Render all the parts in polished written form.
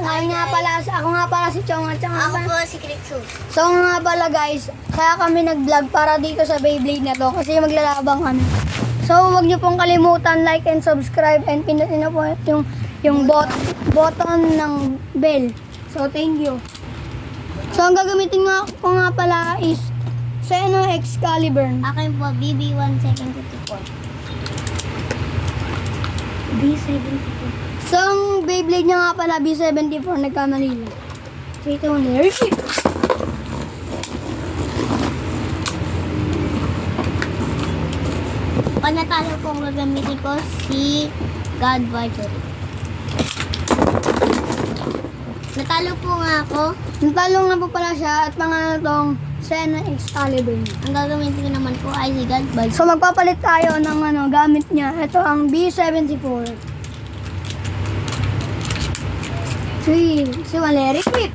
Ako nga pala si Chong at Ako po si Krixus. So nga pala guys, kaya kami nag-vlog para dito sa Beyblade na to kasi maglalabang kami. So huwag niyo pong kalimutan like and subscribe and pinutin na po yung button ng bell. So thank you. So ang gagamitin ko nga pala is Xeno Excalibur. Akin po, BB-1754. B74. So ang Beyblade niya nga pala B74 nagkamali lang. So ito ang lyric. Pag natalo po ang gagamitin ko si God Viper. Natalo po nga ako. Natalo nga po pala siya at pangalan tong Xeno Excalibur. Ang gagamitin ko naman po ay si God Viper. So magpapalit tayo ng gamit niya. Ito ang B74. 3, si Valerie Quick.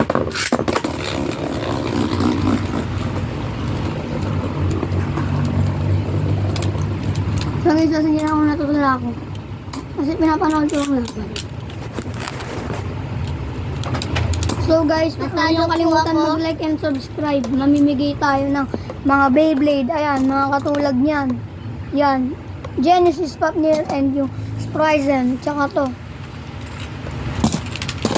So guys, sasabihin ako natutula ako. Kasi pinapanood ko ang laban. So guys, huwag niyo kalimutan mag-like and subscribe. Mamimigay tayo ng mga Beyblade. Ayan, mga katulad niyan. Yan. Genesis Papnir and yung Spryzen. Tsaka to.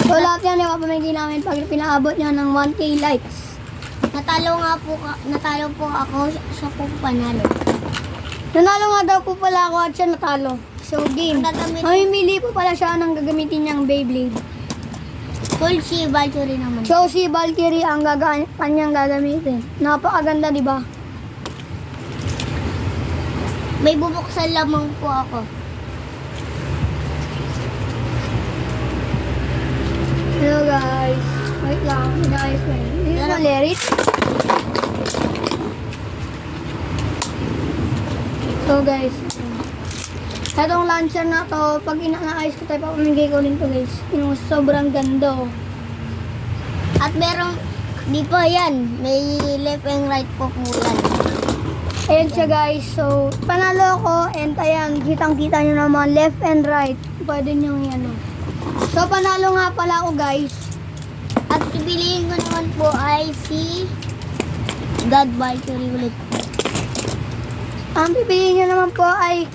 So lahat yan ipapamigay namin pag pinaabot niya ng 1K likes. Natalo po ako, siya po panalo. Nanalo nga daw po pala ako at siya natalo. So game. Mamimili po pala siya ng gagamitin niyang Beyblade. Full si Valkyrie naman. So si Valkyrie ang kanyang gagamitin. Napakaganda, di ba? May bubuksan lamang po ako. Hello guys. Wait lang. Guys, wait. Dito na Lerit. So guys. Itong launcher na to, pag inaayos ko tayo, papamigay ko rin to guys. Yung sobrang ganda. At merong, di po yan, may left and right po po yan. Ayan siya guys. So, panalo ako and ayan, kitang-kita nyo naman left and right. Pwede nyo yan. So, panalo nga pala ako guys. At pipiliin ko naman po ay si God Valkyrie ulit. Ang pipiliin nyo naman po ay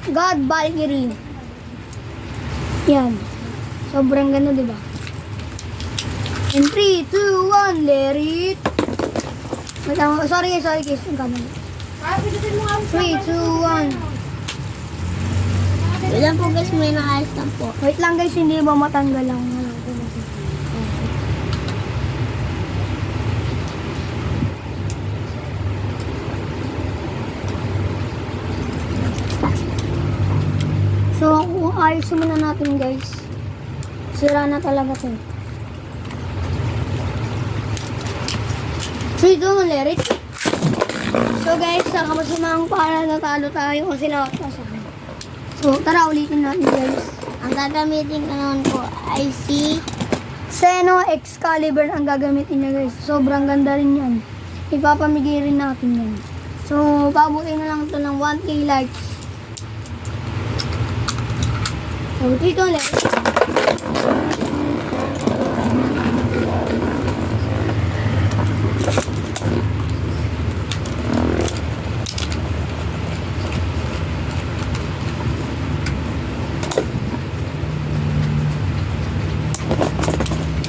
God Valkyrie. Yan. Sobrang ganda, diba? In 3, 2, 1, let it. Wait lang. Sorry guys. Ang kamay. 3, 2, 1. Wait lang po guys, may naayos lang po. Wait lang guys, hindi ba matanggal lang. So, kung ayos muna natin guys. Sira na talaga to. So, ito ang lyric. So guys, sa kamasamang para natalo tayo kasi nakakasama. So, tara ulitin natin guys. Ang gagamitin ko naman po ay si Xeno Excalibur ang gagamitin niya guys. Sobrang ganda rin yan. Ipapamigay rin natin yan. So, pabutin na lang ito ng 1K likes. So, dito ulit.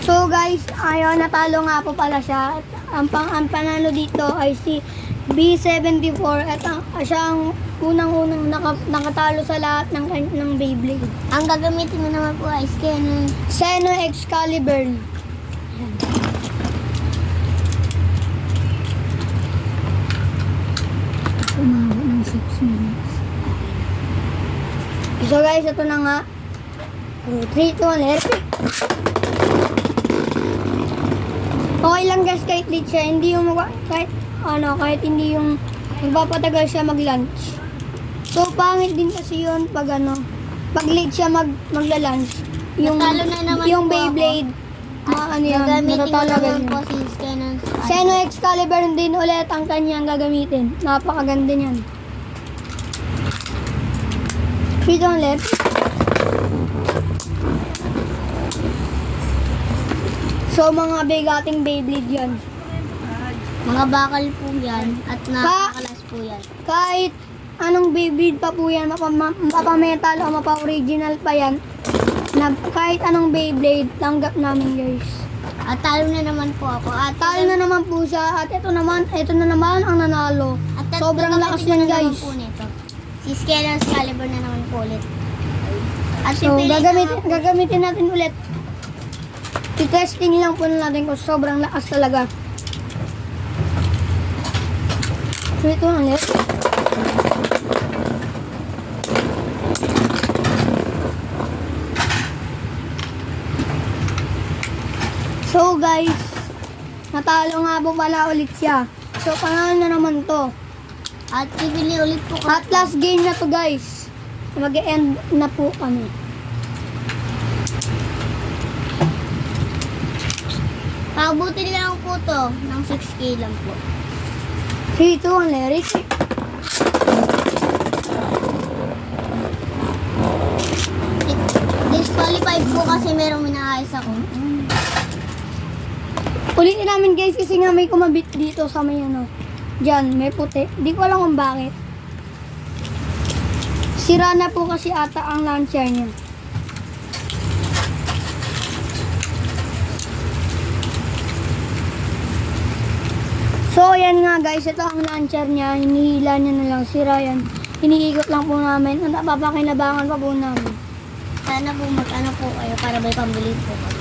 So guys, ayun, natalo nga po pala siya. Ang panalo dito ay si B74 at siya ang unang-unang nakatalo sa lahat ng Beyblade. ang gagamitin ko naman po ay Xeno Excalibur. Umabot ng 6 minutes. So guys, ito na nga. 3, 2, 1, let's go. Okay lang guys kahit late siya, hindi yung kahit hindi yung magpapatagal siya mag-lunch. So pangit din kasi yun pag pag late siya magla-lunch. Yung Natalo na naman yung po Beyblade, yan, gagamitin ko natatalaga naman yun. po si Xeno Excalibur din ulit ang kanyang gagamitin. Napakaganda niyan. Feet on left. So, mga bigating Beyblade yan. Mga bakal po yan at nakakalas po yan. Kahit anong Beyblade pa po yan, mapa-metal o mapa-original pa yan, kahit anong Beyblade, tanggap namin guys. At talo na naman po ako. At Talo na naman po siya at ito na naman ang nanalo. At Sobrang lakas yan guys. Po nito. Si Scale Excalibur na naman po ulit. At So, pipiliin gagamitin natin ulit. I-testing lang po natin kung sobrang lakas talaga. So, ito ang ulit. So guys, natalo nga po pala ulit siya. So, panalo na naman to. At bibili ulit po ko. At last game na to guys. Mag-e-end na po kami. Pakabutin lang po to ng 6K lang po. 3, 2, 1, lyrics. Disqualified po kasi merong minaayos ako. Ulitin namin guys kasi nga may kumabit dito sa may ano. Diyan, may puti. Di ko alam kung bakit. Sira na po kasi ata ang launcher niya. So, yan nga guys. Ito ang launcher niya. Hinihila niya na lang. Sira yan. Hiniikot lang po namin. At napapakinabangan pa po namin. Sana po mag-ano po kayo para may pambili po kayo.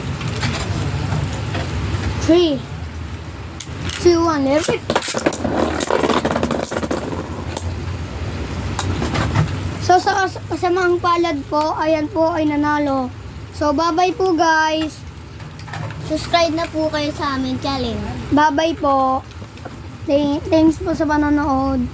3, 2, 1, lyrics. So, sa kasamang palad po, ayan po ay nanalo. So, bye-bye po guys. Subscribe na po kayo sa amin channel. Bye-bye po. Thanks po sa panonood.